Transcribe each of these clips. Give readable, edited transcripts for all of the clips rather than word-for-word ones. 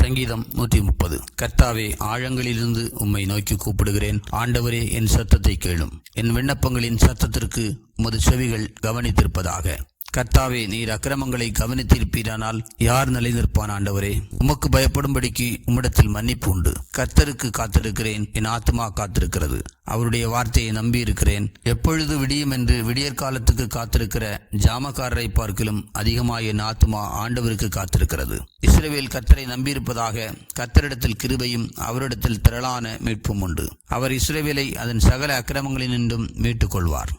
சங்கீதம் 130. கர்த்தாவே, ஆழங்களிலிருந்து உம்மை நோக்கி கூப்பிடுகிறேன். ஆண்டவரே, என் சத்தத்தை கேளும். என் விண்ணப்பங்களின் சத்தத்திற்கு உமது செவிகள் கவனித்திருப்பதாக. கர்த்தாவே, நீர் அக்கிரமங்களை கவனித்திருப்பீரானால் யார் நிலைநிற்பான்? ஆண்டவரே, உமக்கு பயப்படும்படிக்கு உம்மிடத்தில் மன்னிப்பு உண்டு. கர்த்தருக்கு காத்திருக்கிறேன், என் ஆத்துமா காத்திருக்கிறது. அவருடைய வார்த்தையை நம்பியிருக்கிறேன். எப்பொழுது விடியும் என்று விடியற்காலத்துக்கு காத்திருக்கிற ஜாமக்காரரை பார்க்கிலும் அதிகமாக என் ஆத்துமா ஆண்டவருக்கு காத்திருக்கிறது. இஸ்ரவேல் கர்த்தரை நம்பியிருப்பதாக. கர்த்தரிடத்தில் கிருபையும் அவரிடத்தில் திரளான மீட்பும் உண்டு. அவர் இஸ்ரவேலை அதன் சகல அக்கிரமங்களினின்றும் மீட்டுக் கொள்வார்.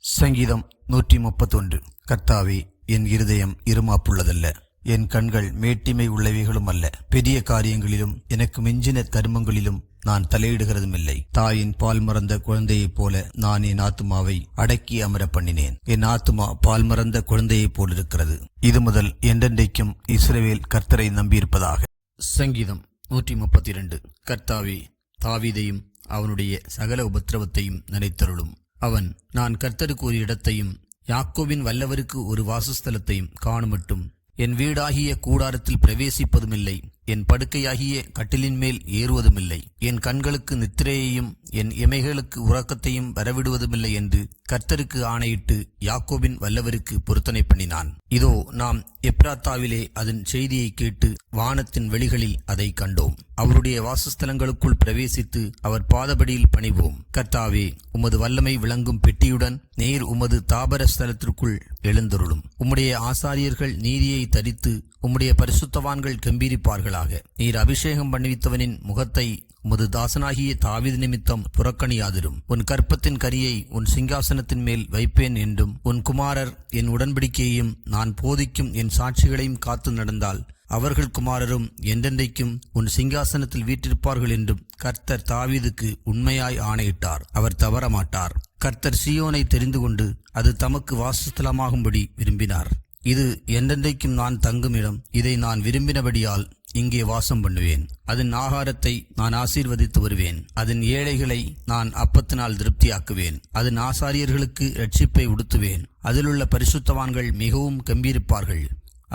சங்கீதம் 131. கர்த்தாவே, என் இருதயம் இருமாப்புள்ளதல்ல, என் கண்கள் மேட்டிமை உள்ளவைகளும் அல்ல. பெரிய காரியங்களிலும் எனக்கு மிஞ்சின கர்மங்களிலும் நான் தலையிடுகிறதும் இல்லை. தாயின் பால் மறந்த குழந்தையைப் போல நான் என் ஆத்துமாவை அடக்கி அமர பண்ணினேன். என் ஆத்துமா பால் மறந்த குழந்தையைப் போல் இருக்கிறது. இது முதல் என்றென்றைக்கும் இஸ்ரவேல் கர்த்தரை நம்பியிருப்பதாக. சங்கீதம் 132. கர்த்தாவே, தாவீதையும் அவனுடைய சகல உபத்திரவத்தையும் நினைத்தருளும். அவன், நான் கர்த்தருக்கு ஒரு இடத்தையும் யாக்கோபின் வல்லவருக்கு ஒரு வாசஸ்தலத்தையும் காணுமட்டும் என் வீடாகிய கூடாரத்தில் பிரவேசிப்பதுமில்லை, என் படுக்கையாகிய கட்டிலின் மேல் ஏறுவதுமில்லை, என் கண்களுக்கு நித்திரையையும் என் இமைகளுக்கு உறக்கத்தையும் வரவிடுவதுமில்லை என்று கர்த்தருக்கு ஆணையிட்டு யாக்கோபின் வல்லவருக்கு பொருத்தனை பண்ணினான். இதோ, நாம் எப்ராத்தாவிலே அதன் செய்தியை கேட்டு வானத்தின் வெளிகளில் அதை கண்டோம். அவருடைய வாசஸ்தலங்களுக்குள் பிரவேசித்து அவர் பாதபடியில் பணிவோம். கர்த்தாவே, உமது வல்லமை விளங்கும் பெட்டியுடன் நீர் உமது தாபர ஸ்தலத்திற்குள் எழுந்தருளும். உம்முடைய ஆசாரியர்கள் நீதியை தரித்து உம்முடைய பரிசுத்தவான்கள் கம்பீரிப்பார்களாக. நீர் அபிஷேகம் பண்ணுவித்தவனின் முகத்தை உமது தாசனாகிய தாவீது நிமித்தம் புறக்கணியாதிரும். உன் கற்பத்தின் கரியை உன் சிங்காசனத்தின் மேல் வைப்பேன் என்றும், உன் குமாரர் என் உடன்படிக்கையையும் நான் போதிக்கும் என் சாட்சிகளையும் காத்து நடந்தால் அவர்கள் குமாரரும் என்றென்றைக்கும் உன் சிங்காசனத்தில் வீற்றிருப்பார்கள் என்றும் கர்த்தர் தாவீதுக்கு உண்மையாய் ஆணையிட்டார். அவர் தவறமாட்டார். கர்த்தர் சீயோனை தெரிந்து கொண்டு அது தமக்கு வாசஸ்தலமாகும்படி விரும்பினார். இது என்றென்றைக்கும் நான் தங்கும் இடம். இதை நான் விரும்பினபடியால் இங்கே வாசம் பண்ணுவேன். அதன் ஆகாரத்தை நான் ஆசீர்வதித்து வருவேன். அதன் ஏழைகளை நான் அப்பத்தினால் திருப்தியாக்குவேன். அதன் ஆசாரியர்களுக்கு இரட்சிப்பை உடுத்துவேன். அதிலுள்ள பரிசுத்தவான்கள் மிகவும் கம்பீரிப்பார்கள்.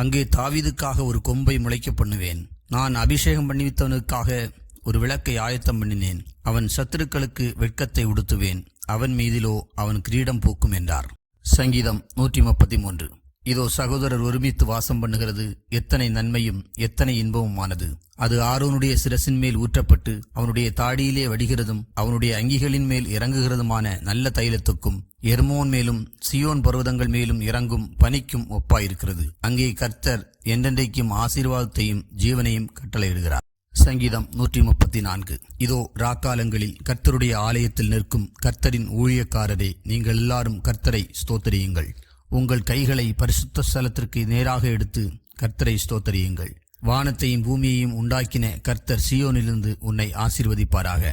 அங்கே தாவீதுக்காக ஒரு கொம்பை முளைக்க பண்ணுவேன். நான் அபிஷேகம் பண்ணிவித்தவனுக்காக ஒரு விளக்கை ஆயத்தம் பண்ணினேன். அவன் சத்துருக்களுக்கு வெட்கத்தை உடுத்துவேன். அவன் மீதிலோ அவன் கிரீடம் பூக்கும் என்றார். சங்கீதம் 133. இதோ, சகோதரர் ஒருமித்து வாசம் பண்ணுகிறது எத்தனை நன்மையும் எத்தனை இன்பமுமானது. அது ஆரோனுடைய சிரசின் மேல் ஊற்றப்பட்டு அவனுடைய தாடியிலே வடிகிறதும் அவனுடைய அங்கிகளின் மேல் இறங்குகிறதுமான நல்ல தைலத்துக்கும் எர்மோன் மேலும் சியோன் பர்வதங்கள் மேலும் இறங்கும் பனிக்கும் ஒப்பாயிருக்கிறது. அங்கே கர்த்தர் என்றென்றைக்கும் ஆசீர்வாதத்தையும் ஜீவனையும் கட்டளையிடுகிறார். சங்கீதம் 134. இதோ, ராக்காலங்களில் கர்த்தருடைய ஆலயத்தில் நிற்கும் கர்த்தரின் ஊழியக்காரரே, நீங்கள் எல்லாரும் கர்த்தரை ஸ்தோத்திரியுங்கள். உங்கள் கைகளை பரிசுத்த ஸ்தலத்திற்கு நேராக எடுத்து கர்த்தரை ஸ்தோத்திரியுங்கள். வானத்தையும் பூமியையும் உண்டாக்கின கர்த்தர் சீயோனிலிருந்து உன்னை ஆசீர்வதிப்பாராக.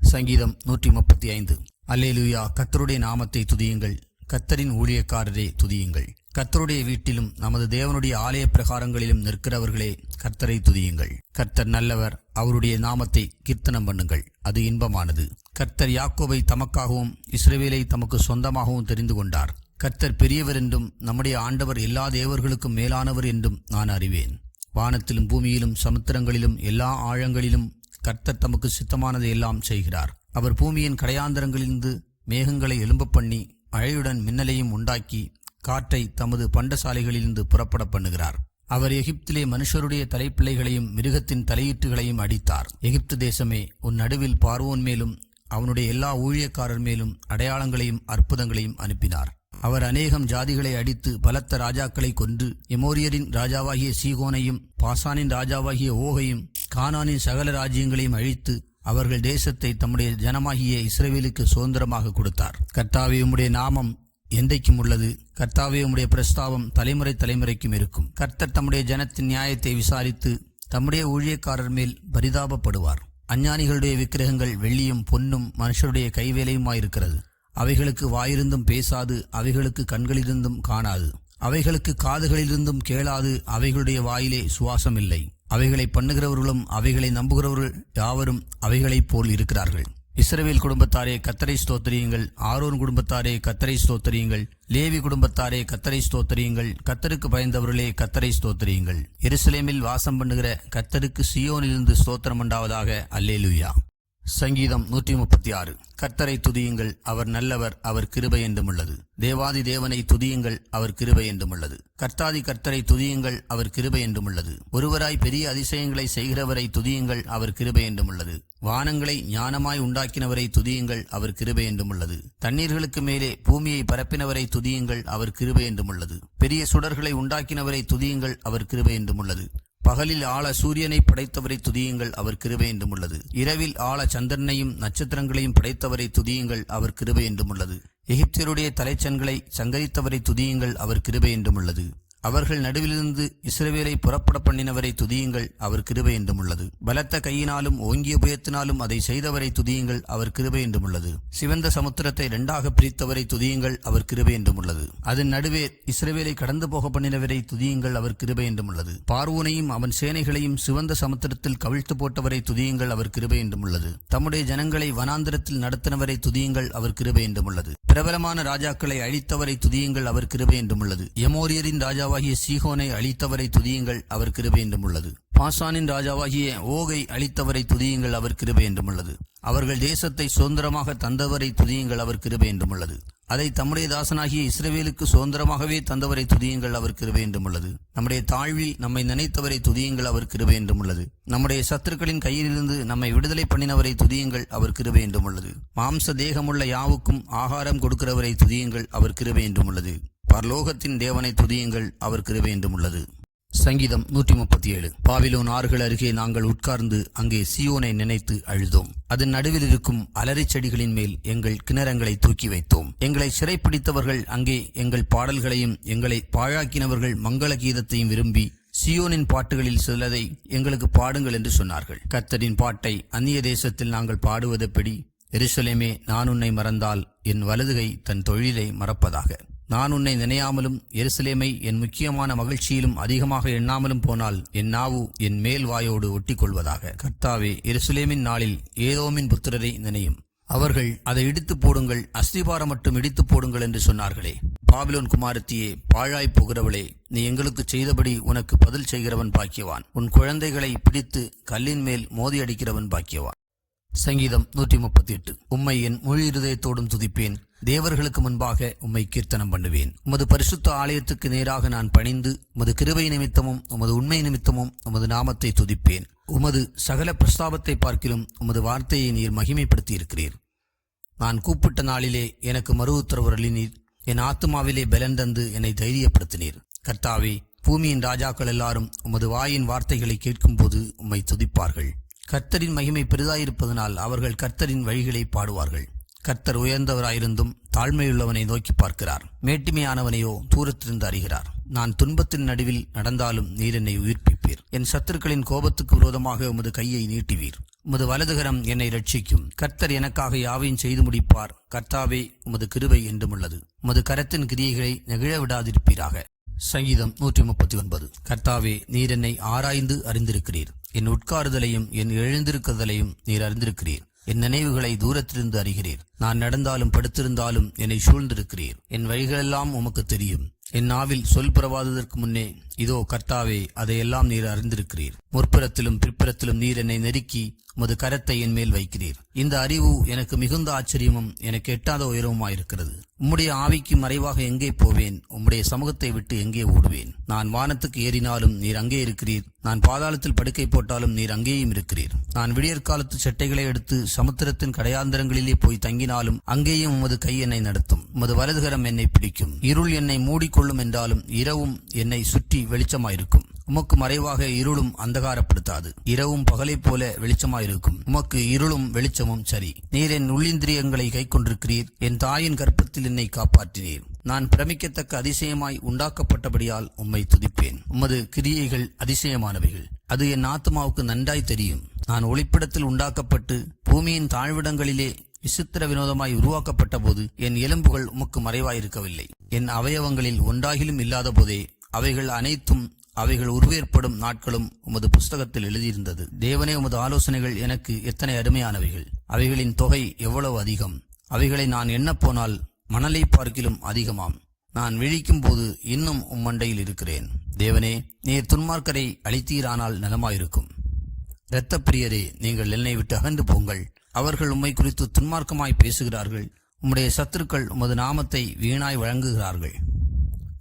சங்கீதம் 135. அல்லேலூயா, கர்த்தருடைய நாமத்தை துதியுங்கள். கர்த்தரின் ஊழியக்காரரே, துதியுங்கள். கர்த்தருடைய வீட்டிலும் நமது தேவனுடைய ஆலய பிரகாரங்களிலும் நிற்கிறவர்களே, கர்த்தரை துதியுங்கள். கர்த்தர் நல்லவர், அவருடைய நாமத்தை கீர்த்தனம் பண்ணுங்கள், அது இன்பமானது. கர்த்தர் யாக்கோபை தமக்காகவும் இஸ்ரவேலை தமக்கு சொந்தமாகவும் தெரிந்து கொண்டார். கர்த்தர் பெரியவர் என்றும் நம்முடைய ஆண்டவர் எல்லா தேவர்களுக்கும் மேலானவர் என்றும் நான் அறிவேன். வானத்திலும் பூமியிலும் சமுத்திரங்களிலும் எல்லா ஆழங்களிலும் கர்த்தர் தமக்கு சித்தமானதை எல்லாம் செய்கிறார். அவர் பூமியின் கடையாந்தரங்களிலிருந்து மேகங்களை எழும்ப பண்ணி மழையுடன் மின்னலையும் உண்டாக்கி காற்றை தமது பண்டசாலைகளிலிருந்து புறப்பட பண்ணுகிறார். அவர் எகிப்திலே மனுஷருடைய தலைப்பிள்ளைகளையும் மிருகத்தின் தலையீட்டுகளையும் அடித்தார். எகிப்து தேசமே, உன் நடுவில் பார்வோன் மேலும் அவனுடைய எல்லா ஊழியக்காரர் மேலும் அடையாளங்களையும் அற்புதங்களையும் அனுப்பினார். அவர் அநேகம் ஜாதிகளை அடித்து பலத்த ராஜாக்களை கொன்று எமோரியரின் ராஜாவாகிய சீகோனையும் பாசானின் ராஜாவாகிய ஓகையும் கானானின் சகல ராஜ்யங்களையும் அழித்து அவர்கள் தேசத்தை தம்முடைய ஜனமாகிய இஸ்ரவேலுக்கு சுதந்திரமாக கொடுத்தார். கர்த்தாவே, உம்முடைய நாமம் என்றைக்கும் உள்ளது. கர்த்தாவே, உம்முடைய பிரஸ்தாபம் தலைமுறை தலைமுறைக்கும் இருக்கும். கர்த்தர் தம்முடைய ஜனத்தின் நியாயத்தை விசாரித்து தம்முடைய ஊழியக்காரர் மேல் பரிதாபப்படுவார். அஞ்ஞானிகளுடைய விக்கிரகங்கள் வெள்ளியும் பொன்னும் மனுஷருடைய கைவேலையுமாயிருக்கிறது. அவைகளுக்கு வாயிருந்தும் பேசாது, அவைகளுக்கு கண்களிலிருந்தும் காணாது, அவைகளுக்கு காதுகளிலிருந்தும் கேளாது, அவைகளுடைய வாயிலே சுவாசம் இல்லை. அவைகளை பண்ணுகிறவர்களும் அவைகளை நம்புகிறவர்கள் யாவரும் அவைகளைப் போல் இருக்கிறார்கள். இஸ்ரவேல் குடும்பத்தாரே கர்த்தரை ஸ்தோத்திரியுங்கள். ஆரோன் குடும்பத்தாரே கர்த்தரை ஸ்தோத்திரியுங்கள். லேவி குடும்பத்தாரே கர்த்தரை ஸ்தோத்திரியுங்கள். கர்த்தருக்கு பயந்தவர்களே கர்த்தரை ஸ்தோத்திரியுங்கள். எருசலேமில் வாசம் பண்ணுகிற கர்த்தருக்கு சீயோனிலிருந்து ஸ்தோத்திரம் உண்டாவதாக. அல்லேலூயா. சங்கீதம் 136. கர்த்தரை துதியுங்கள், அவர் நல்லவர், அவர் கிருபை என்றும் உள்ளது. தேவாதி தேவனை துதியுங்கள், அவர் கிருபை என்றும் உள்ளது. கர்த்தாதி கர்த்தரை துதியுங்கள், அவர் கிருபை என்றும் உள்ளது. ஒருவராய் பெரிய அதிசயங்களை செய்கிறவரை துதியுங்கள், அவர் கிருபை என்றும் உள்ளது. வானங்களை ஞானமாய் உண்டாக்கினவரை துதியுங்கள், அவர் கிருபை என்றும் உள்ளது. தண்ணீர்களுக்கு மேலே பூமியை பரப்பினவரை துதியுங்கள், அவர் கிருபை என்றும் உள்ளது. பெரிய சுடர்களை உண்டாக்கினவரை துதியுங்கள், அவர் கிருபை என்றும் உள்ளது. பகலில் ஆள சூரியனை படைத்தவரை துதியுங்கள், அவர் கிருபை என்றும் உள்ளது. இரவில் ஆள சந்திரனையும் நட்சத்திரங்களையும் படைத்தவரை துதியுங்கள், அவர் கிருபை என்றும் உள்ளது. எகிப்தியருடைய தலைச்சன்களை சங்கரித்தவரை துதியுங்கள், அவர் கிருபை என்றும் உள்ளது. அவர்கள் நடுவிலிருந்து இஸ்ரவேலை புறப்பட பண்ணினவரை துதியுங்கள், அவர் கிருபை என்றும் உள்ளது. பலத்த கையினாலும் ஓங்கிய புயத்தினாலும் அதை செய்தவரை துதியுங்கள், அவர் கிருபை என்றும் உள்ளது. சிவந்த சமுத்திரத்தை இரண்டாக பிரித்தவரை துதியுங்கள், அவர் கிருபை என்றும் உள்ளது. அதன் நடுவே இஸ்ரவேலை கடந்து போக பண்ணினவரை துதியுங்கள், அவர் கிருபை என்றும் உள்ளது. பார்வோனையும் அவன் சேனைகளையும் சிவந்த சமுத்திரத்தில் கவிழ்த்து போட்டவரை துதியுங்கள், அவர் கிருபை என்றும் உள்ளது. தம்முடைய ஜனங்களை வனாந்திரத்தில் நடத்தினவரை துதியுங்கள், அவர் கிருபை என்றும் உள்ளது. பிரபலமான ராஜாக்களை அழித்தவரை துதியுங்கள், அவர் கிருபை என்றும் உள்ளது. எமோரியரின் ராஜாவாகிய சீகோனை அழித்தவரை துதியுங்கள், அவர் கிருபை என்றும் உள்ளது. பாசானின் ராஜாவாகிய ஓகை அழித்தவரை துதியுங்கள், அவர் கிருபை என்றும் உள்ளது. அவர்கள் தேசத்தை சுதந்திரமாக தந்தவரை துதியுங்கள், அவர் கிருபை என்றும் உள்ளது. அதை தம்முடைய தாசனாகிய இஸ்ரவேலுக்கு சுதந்திரமாகவே தந்தவரை துதியுங்கள், அவர் கிருபை என்றும் உள்ளது. நம்முடைய தாழ்வில் நம்மை நினைத்தவரை துதியுங்கள், அவர் கிருபை என்றும் உள்ளது. நம்முடைய சத்துருக்களின் கையிலிருந்து நம்மை விடுதலை பண்ணினவரை துதியுங்கள், அவர் கிருபை என்றும் உள்ளது. மாம்ச தேகமுள்ள யாவுக்கும் ஆகாரம் கொடுக்கிறவரை துதியுங்கள், அவர் கிருபை என்றும் உள்ளது. பரலோகத்தின் தேவனை துதியுங்கள், அவர் கிருபை என்றும் உள்ளது. சங்கீதம் 137. பாபிலோன் ஆறுகள் அருகே நாங்கள் உட்கார்ந்து அங்கே சீயோனை நினைத்து அழுதோம். அதன் நடுவில் இருக்கும் அலரிச் செடிகளின் மேல் எங்கள் கிணறங்களை தூக்கி வைத்தோம். எங்களை சிறைப்பிடித்தவர்கள் அங்கே எங்கள் பாடல்களையும் எங்களை பாழாக்கினவர்கள் மங்கள கீதத்தையும் விரும்பி சீயோனின் பாட்டுகளில் சிலதை எங்களுக்கு பாடுங்கள் என்று சொன்னார்கள். கர்த்தரின் பாட்டை அந்நிய தேசத்தில் நாங்கள் பாடுவதெப்படி? எருசலேமே, நான் உன்னை மறந்தால் என் வலதுகை தன் தொழிலை மறப்பதாக. நான் உன்னை நினையாமலும் எருசலேமை என் முக்கியமான மகிழ்ச்சியிலும் அதிகமாக எண்ணாமலும் போனால் என் நாவு என் மேல் வாயோடு ஒட்டிக் கொள்வதாக. கர்த்தாவே, எருசலேமின் நாளில் ஏதோமின் புத்திரரை நினையும். அவர்கள் அதை இடித்து போடுங்கள், அஸ்திபாரம் மட்டும் இடித்து போடுங்கள் என்று சொன்னார்களே. பாபிலோன் குமாரத்தியே, பாழாய் போகிறவளே, நீ எங்களுக்கு செய்தபடி உனக்கு பதில் செய்கிறவன் பாக்கியவான். உன் குழந்தைகளை பிடித்து கல்லின் மேல் மோதி அடிக்கிறவன் பாக்கியவான். சங்கீதம் 138. உம்மை என் முழு இருதயத்தோடும் துதிப்பேன், தேவர்களுக்கு முன்பாக உம்மை கீர்த்தனம் பண்ணுவேன். உமது பரிசுத்த ஆலயத்துக்கு நேராக நான் பணிந்து உமது கிருபை நிமித்தமும் உமது உண்மை நிமித்தமும் உமது நாமத்தை துதிப்பேன். உமது சகல பிரஸ்தாபத்தை பார்க்கிலும் உமது வார்த்தையை நீர் மகிமைப்படுத்தி இருக்கிறீர். நான் கூப்பிட்ட நாளிலே எனக்கு மறு உத்தரவு அருளினீர். என் ஆத்துமாவிலே பலன் தந்து என்னை தைரியப்படுத்தினீர். கர்த்தாவே, பூமியின் ராஜாக்கள் எல்லாரும் உமது வாயின் வார்த்தைகளை கேட்கும்போது உம்மை துதிப்பார்கள். கர்த்தரின் மகிமை பெரிதாயிருப்பதனால் அவர்கள் கர்த்தரின் வழிகளை பாடுவார்கள். கர்த்தர் உயர்ந்தவராயிருந்தும் தாழ்மையுள்ளவனை நோக்கி பார்க்கிறார், மேட்டிமையானவனையோ தூரத்திலிருந்து அறிகிறார். நான் துன்பத்தின் நடுவில் நடந்தாலும் நீர் என்னை உயிர்ப்பிப்பீர். என் சத்துருக்களின் கோபத்துக்கு விரோதமாக உமது கையை நீட்டுவீர். உமது வலதுகரம் என்னை ரட்சிக்கும். கர்த்தர் எனக்காக யாவையும் செய்து முடிப்பார். கர்த்தாவே, உமது கிருபை என்றும் உள்ளது. உமது கரத்தின் கிரியைகளை நெகிழ விடாதிருப்பீராக. சங்கீதம் 139. கர்த்தாவே, நீர் என்னை ஆராய்ந்து அறிந்திருக்கிறீர். என் உட்காருதலையும் என் எழுந்திருக்குதலையும் நீர் அறிந்திருக்கிறீர். என் நினைவுகளை தூரத்திலிருந்து அறிகிறீர். நான் நடந்தாலும் படுத்திருந்தாலும் என்னை சூழ்ந்திருக்கிறீர். என் வழிகளெல்லாம் உமக்கு தெரியும். என் நாவில் சொல் புறவாததற்கு முன்னே இதோ கர்த்தாவே, அதையெல்லாம் நீர் அறிந்திருக்கிறீர். முற்புறத்திலும் பிற்புறத்திலும் நீர் என்னை நெருக்கி உமது கரத்தை என் மேல் வைக்கிறீர். இந்த அறிவு எனக்கு மிகுந்த ஆச்சரியமும் எனக்கு எட்டாத உயரவுமாயிருக்கிறது. உம்முடைய ஆவிக்கு மறைவாக எங்கே போவேன்? உம்முடைய சமூகத்தை விட்டு எங்கே ஓடுவேன்? நான் வானத்துக்கு ஏறினாலும் நீர் அங்கே இருக்கிறீர். நான் பாதாளத்தில் படுக்கை போட்டாலும் நீர் அங்கேயும் இருக்கிறீர். நான் விடியற்காலத்து சட்டைகளை எடுத்து சமுத்திரத்தின் கடையாந்தரங்களிலே போய் தங்கினாலும் அங்கேயும் உமது கை என்னை நடத்தும். உமது வலதுகரம் என்னை பிடிக்கும். இருள் என்னை மூடிக்கொள்ளும் என்றாலும் இரவும் என்னை சுற்றி வெளிச்சமாயிருக்கும். உமக்கு மறைவாக இருளும் அந்தகாரப்படுத்தாது. இரவும் பகலைப் போல வெளிச்சமாயிருக்கும். உமக்கு இருளும் வெளிச்சமும் சரி. நீர் என் உள்ளிந்திரியங்களை கை கொண்டிருக்கிறீர். என் தாயின் கர்ப்பத்தில் என்னை காப்பாற்றினீர். நான் பிரமிக்கத்தக்க அதிசயமாய் உண்டாக்கப்பட்டபடியால் உம்மை துதிப்பேன். உமது கிரியைகள் அதிசயமானவைகள். அது என் ஆத்மாவுக்கு நன்றாய் தெரியும். நான் ஒளிப்பிடத்தில் உண்டாக்கப்பட்டு பூமியின் தாழ்விடங்களிலே விசித்திர வினோதமாய் உருவாக்கப்பட்ட போது என் எலும்புகள் உமக்கு மறைவாயிருக்கவில்லை. என் அவயவங்களில் ஒன்றாகிலும் இல்லாத போதே அவைகள் அனைத்தும் அவைகள் உருவேற்படும் நாட்களும் உமது புஸ்தகத்தில் எழுதியிருந்தது. தேவனே, உமது ஆலோசனைகள் எனக்கு எத்தனை அருமையானவைகள்! அவைகளின் தொகை எவ்வளவு அதிகம்! அவைகளை நான் எண்ணப்போனால் மணலை பார்க்கிலும் அதிகமாம். நான் விழிக்கும் போது இன்னும் உம்மண்டையில் இருக்கிறேன். தேவனே, நீர் துன்மார்க்கரை அழித்தீரானால் நலமாயிருக்கும். இரத்தப் பிரியரே, நீங்கள் என்னை விட்டு அகன்று போங்கள். அவர்கள் உம்மை குறித்து துன்மார்க்கமாய் பேசுகிறார்கள். உம்முடைய சத்துருக்கள் உமது நாமத்தை வீணாய் வழங்குகிறார்கள்.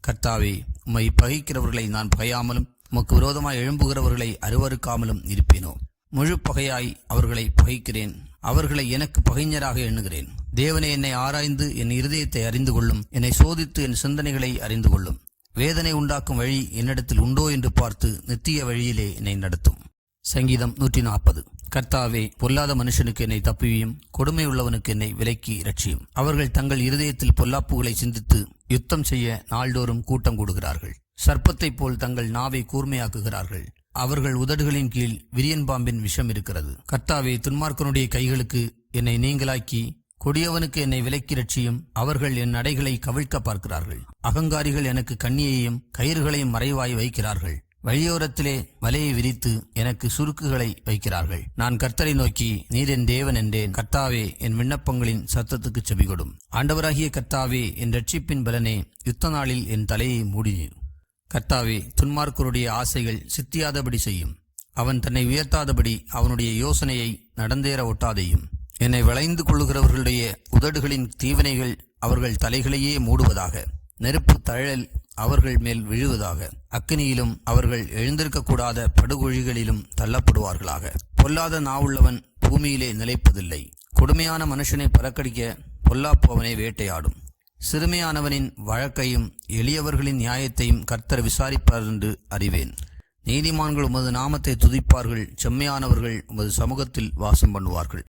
கர்த்தாவே, உம்மை பகைக்கிறவர்களை நான் பகையாமலும் உமக்கு விரோதமாய் எழும்புகிறவர்களை அருவருக்காமலும் இருப்பேனோ? முழு பகையாய் அவர்களை பகைக்கிறேன். அவர்களை எனக்கு பகைஞராக எண்ணுகிறேன். தேவனே, என்னை ஆராய்ந்து என் இருதயத்தை அறிந்து கொள்ளும். என்னை சோதித்து என் சிந்தனைகளை அறிந்து கொள்ளும். வேதனை உண்டாக்கும் வழி என்னிடத்தில் உண்டோ என்று பார்த்து நித்திய வழியிலே என்னை நடத்தும். சங்கீதம் 140. கர்த்தாவே, பொல்லாத மனுஷனுக்கு என்னை தப்புவியும், கொடுமை உள்ளவனுக்கு என்னை விலக்கி இரட்சியும். அவர்கள் தங்கள் இருதயத்தில் பொல்லாப்புகளை சிந்தித்து யுத்தம் செய்ய நாள்தோறும் கூட்டம் கூடுகிறார்கள். சர்ப்பத்தைப் போல் தங்கள் நாவை கூர்மையாக்குகிறார்கள். அவர்கள் உதடுகளின் கீழ் விரியன் பாம்பின் விஷம் இருக்கிறது. கர்த்தாவே, துன்மார்க்கனுடைய கைகளுக்கு என்னை நீங்களாக்கி கொடியவனுக்கு என்னை விலக்கி இரட்சியும். அவர்கள் என் நடைகளை கவிழ்க்க பார்க்கிறார்கள். அகங்காரிகள் எனக்கு கண்ணியையும் கயிறுகளையும் மறைவாய் வைக்கிறார்கள். வழியோரத்திலே வலையை விரித்து எனக்கு சுருக்குகளை வைக்கிறார்கள். நான் கர்த்தரை நோக்கி, நீர் என் தேவன் என்றேன். கர்த்தாவே, என் விண்ணப்பங்களின் சத்தத்துக்கு செவிகொடும். ஆண்டவராகிய கர்த்தாவே, என் இரட்சிப்பின் பலனே, யுத்த நாளில் என் தலையை மூடினீர். கர்த்தாவே, துன்மார்க்கருடைய ஆசைகள் சித்தியாதபடி செய்யும். அவன் தன்னை உயர்த்தாதபடி அவனுடைய யோசனையை நடந்தேற ஒட்டாதையும். என்னை வளைந்து கொள்ளுகிறவர்களுடைய உதடுகளின் தீவினைகள் அவர்கள் தலைகளையே மூடுவதாக. நெருப்பு தழல் அவர்கள் மேல் விழுவதாக. அக்கினியிலும் அவர்கள் எழுந்திருக்கக்கூடாத படுகொழிகளிலும் தள்ளப்படுவார்களாக. பொல்லாத நாவுள்ளவன் பூமியிலே நிலைப்பதில்லை. கொடுமையான மனுஷனை பறக்கடிக்க பொல்லாப்பு அவனை வேட்டையாடும். சிறுமையானவனின் வழக்கையும் எளியவர்களின் நியாயத்தையும் கர்த்தர் விசாரிப்பார் என்று அறிவேன். நீதிமான்கள் உமது நாமத்தை துதிப்பார்கள். செம்மையானவர்கள் உமது சமூகத்தில் வாசம் பண்ணுவார்கள்.